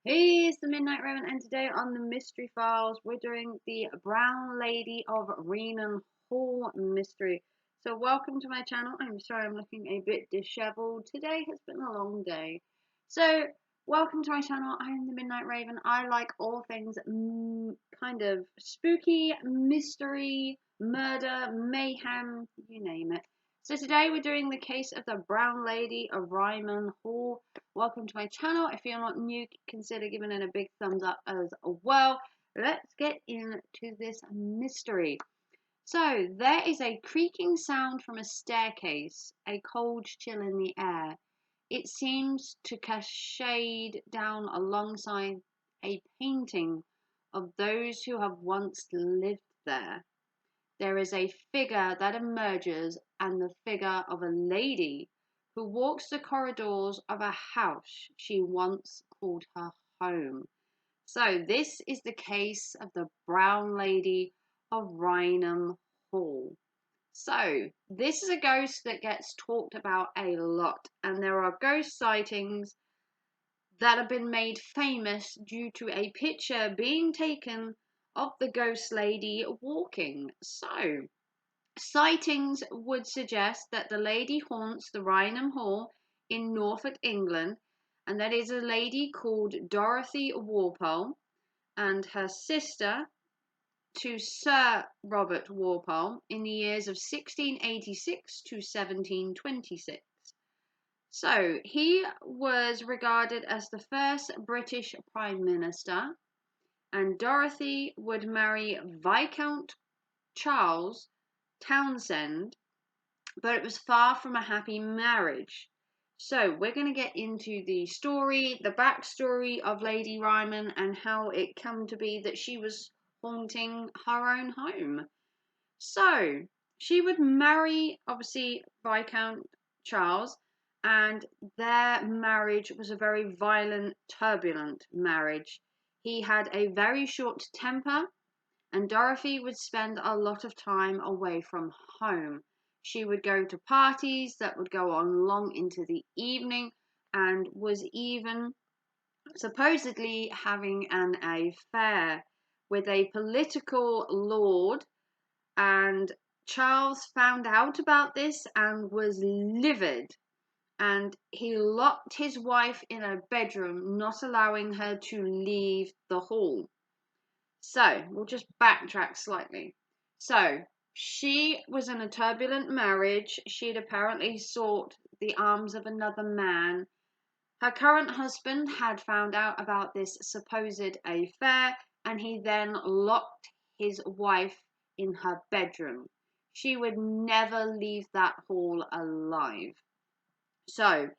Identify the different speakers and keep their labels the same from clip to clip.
Speaker 1: Hey, it's the Midnight Raven, and today on the Mystery Files, we're doing the Brown Lady of Raynham Hall mystery. So, welcome to my channel. I'm sorry I'm looking a bit disheveled. Today has been a long day. So, welcome to my channel. I am the Midnight Raven. I like all things kind of spooky, mystery, murder, mayhem, you name it. So, today we're doing the case of the Brown Lady of Raynham Hall. Welcome to my channel. If you're not new, consider giving it a big thumbs up as well. Let's get into this mystery. So there is a creaking sound from a staircase, a cold chill in the air. It seems to cascade down alongside a painting of those who have once lived there. There is a figure that emerges, and the figure of a lady who walks the corridors of a house she once called her home. So this is the case of the Brown Lady of Raynham Hall. So this is a ghost that gets talked about a lot, and there are ghost sightings that have been made famous due to a picture being taken of the ghost lady walking. So sightings would suggest that the lady haunts the Raynham Hall in Norfolk, England, and that is a lady called Dorothy Walpole and her sister to Sir Robert Walpole in the years of 1686 to 1726. So he was regarded as the first British Prime Minister, and Dorothy would marry Viscount Charles Townshend, but it was far from a happy marriage. So we're going to get into the story, the backstory of Lady Ryman and how it came to be that she was haunting her own home. So she would marry, obviously, Viscount Charles, and their marriage was a very violent, turbulent marriage. He had a very short temper, and Dorothy would spend a lot of time away from home. She would go to parties that would go on long into the evening, and was even supposedly having an affair with a political lord, and Charles found out about this and was livid, and he locked his wife in a bedroom, not allowing her to leave the hall. So we'll just backtrack slightly. So she was in a turbulent marriage. She'd apparently sought the arms of another man. Her current husband had found out about this supposed affair, and he then locked his wife in her bedroom. She would never leave that hall alive. So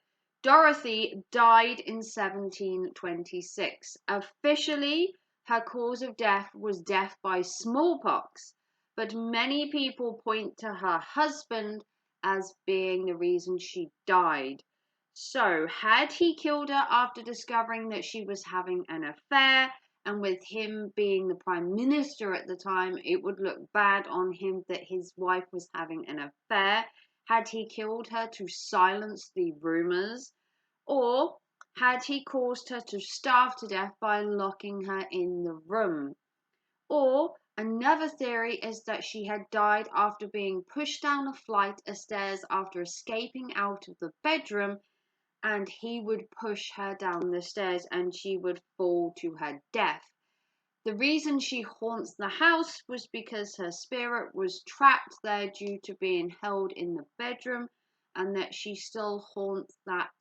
Speaker 1: Dorothy died in 1726. Officially, her cause of death was death by smallpox, but many people point to her husband as being the reason she died. So, had he killed her after discovering that she was having an affair, and with him being the Prime Minister at the time, it would look bad on him that his wife was having an affair? Had he killed her to silence the rumours? Or had he caused her to starve to death by locking her in the room? Or another theory is that she had died after being pushed down a flight of stairs after escaping out of the bedroom, and he would push her down the stairs and she would fall to her death. The reason she haunts the house was because her spirit was trapped there due to being held in the bedroom, and that she still haunts that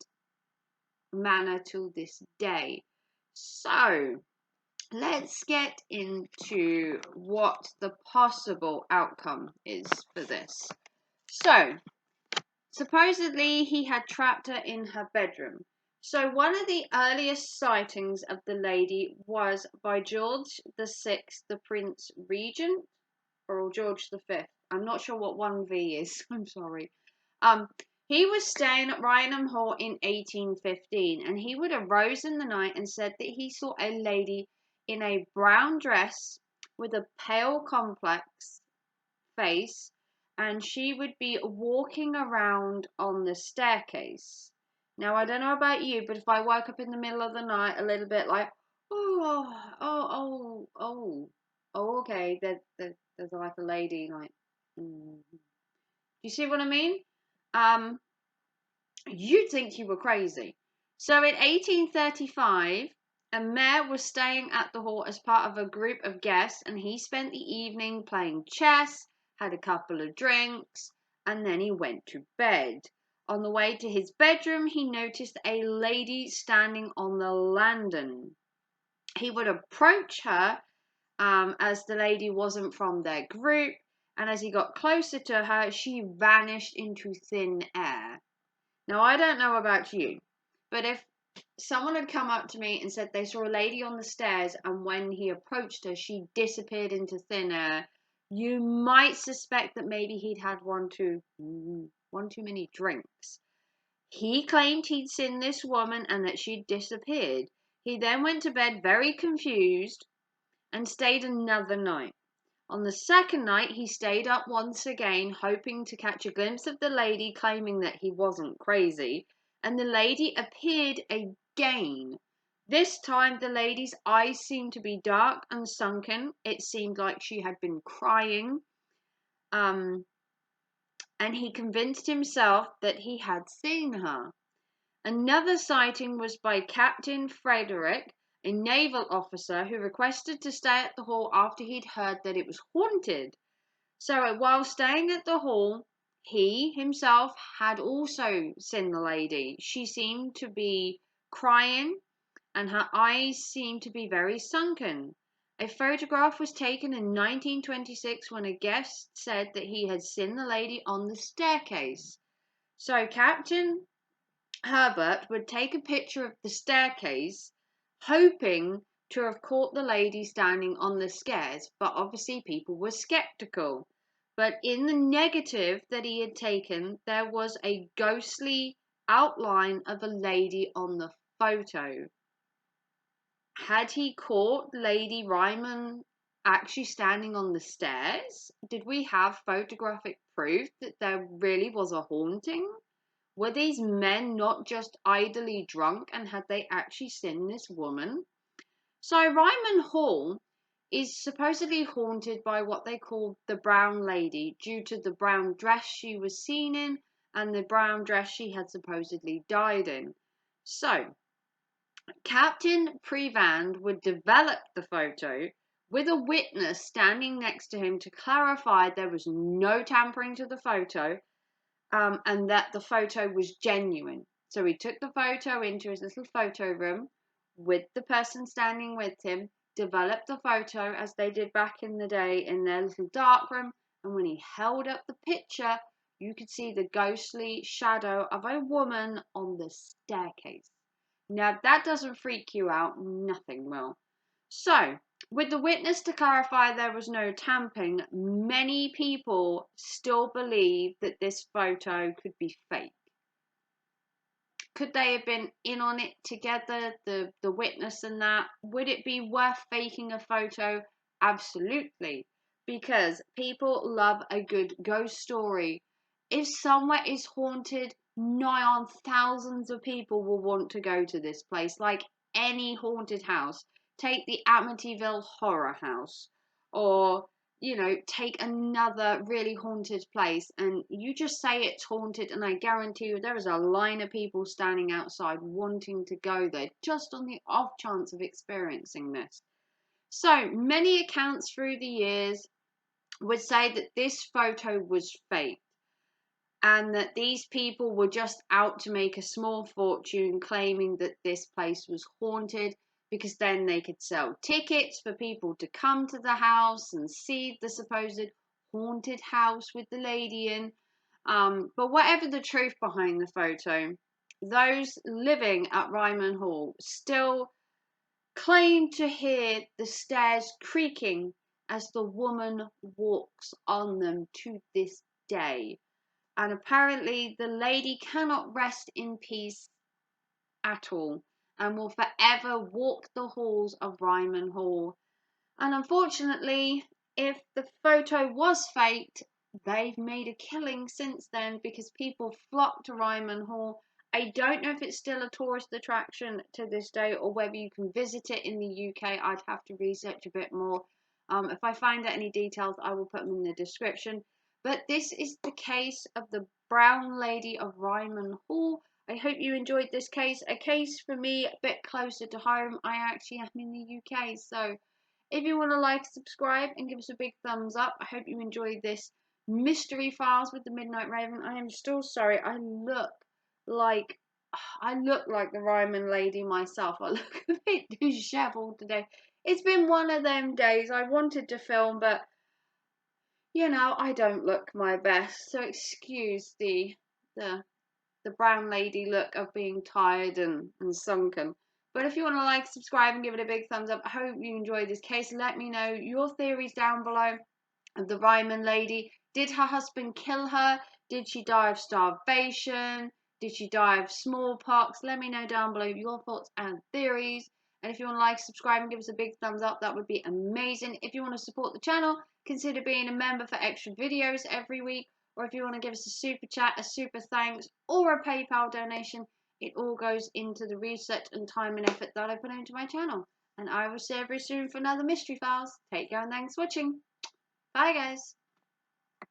Speaker 1: manor till this day. So, let's get into what the possible outcome is for this. So, supposedly he had trapped her in her bedroom. So one of the earliest sightings of the lady was by George VI, the Prince Regent, or George V. I'm not sure what 1V is. I'm sorry. Um, he was staying at Raynham Hall in 1815, and he would arose in the night and said that he saw a lady in a brown dress with a pale, complex face, and she would be walking around on the staircase. Now, I don't know about you, but if I woke up in the middle of the night a little bit like, okay, there's like a lady, like, do you see what I mean? You'd think you were crazy. So in 1835, a mayor was staying at the hall as part of a group of guests, and he spent the evening playing chess, had a couple of drinks, and then he went to bed. On the way to his bedroom, he noticed a lady standing on the landing. He would approach her as the lady wasn't from their group, and as he got closer to her, she vanished into thin air. Now, I don't know about you, but if someone had come up to me and said they saw a lady on the stairs and when he approached her, she disappeared into thin air, you might suspect that maybe he'd had one too many drinks. He claimed he'd seen this woman and that she'd disappeared. He then went to bed very confused and stayed another night. On the second night, he stayed up once again, hoping to catch a glimpse of the lady, claiming that he wasn't crazy, and the lady appeared again. This time, the lady's eyes seemed to be dark and sunken. It seemed like she had been crying. And he convinced himself that he had seen her. Another sighting was by Captain Frederick, a naval officer who requested to stay at the hall after he'd heard that it was haunted. So while staying at the hall, he himself had also seen the lady. She seemed to be crying and her eyes seemed to be very sunken. A photograph was taken in 1926 when a guest said that he had seen the lady on the staircase. So Captain Herbert would take a picture of the staircase, hoping to have caught the lady standing on the stairs, but obviously people were skeptical. But in the negative that he had taken, there was a ghostly outline of a lady on the photo. Had he caught Lady Raynham actually standing on the stairs? Did we have photographic proof that there really was a haunting? Were these men not just idly drunk, and had they actually seen this woman? So Ryman Hall is supposedly haunted by what they call the Brown Lady due to the brown dress she was seen in and the brown dress she had supposedly died in. So Captain Prevand would develop the photo with a witness standing next to him to clarify there was no tampering to the photo, and that the photo was genuine. So he took the photo into his little photo room with the person standing with him, developed the photo as they did back in the day in their little dark room, and when he held up the picture, you could see the ghostly shadow of a woman on the staircase. Now, if that doesn't freak you out, nothing will. So, with the witness to clarify there was no tampering, many people still believe that this photo could be fake. Could they have been in on it together, the witness and that? Would it be worth faking a photo? Absolutely. Because people love a good ghost story. If somewhere is haunted, nigh on thousands of people will want to go to this place, like any haunted house. Take the Amityville Horror House, or take another really haunted place and you just say it's haunted, and I guarantee you there is a line of people standing outside wanting to go there just on the off chance of experiencing this. So many accounts through the years would say that this photo was fake and that these people were just out to make a small fortune claiming that this place was haunted, because then they could sell tickets for people to come to the house and see the supposed haunted house with the lady in. But whatever the truth behind the photo, those living at Ryman Hall still claim to hear the stairs creaking as the woman walks on them to this day. And apparently the lady cannot rest in peace at all and will forever walk the halls of Ryman Hall. And unfortunately, if the photo was faked, they've made a killing since then, because people flock to Ryman Hall I don't know if it's still a tourist attraction to this day or whether you can visit it in the UK. I'd have to research a bit more. If I find out any details, I will put them in the description. But this is the case of the Brown Lady of Raynham Hall. I hope you enjoyed this case. A case for me a bit closer to home. I actually am in the UK. So if you want to like, subscribe, and give us a big thumbs up. I hope you enjoyed this Mystery Files with the Midnight Raven. I am still sorry. Like I look like the Ryman lady myself. I look a bit disheveled today. It's been one of them days. I wanted to film, but you know, I don't look my best. So excuse the the brown lady look of being tired and sunken. But if you want to like, subscribe, and give it a big thumbs up, I hope you enjoyed this case. Let me know your theories down below of the Ryman lady. Did her husband kill her? Did she die of starvation? Did she die of smallpox? Let me know down below your thoughts and theories. And if you want to like, subscribe, and give us a big thumbs up, that would be amazing. If you want to support the channel, consider being a member for extra videos every week. Or if you want to give us a super chat, a super thanks, or a PayPal donation, it all goes into the research and time and effort that I put into my channel. And I will see you very soon for another Mystery Files. Take care and thanks for watching. Bye guys.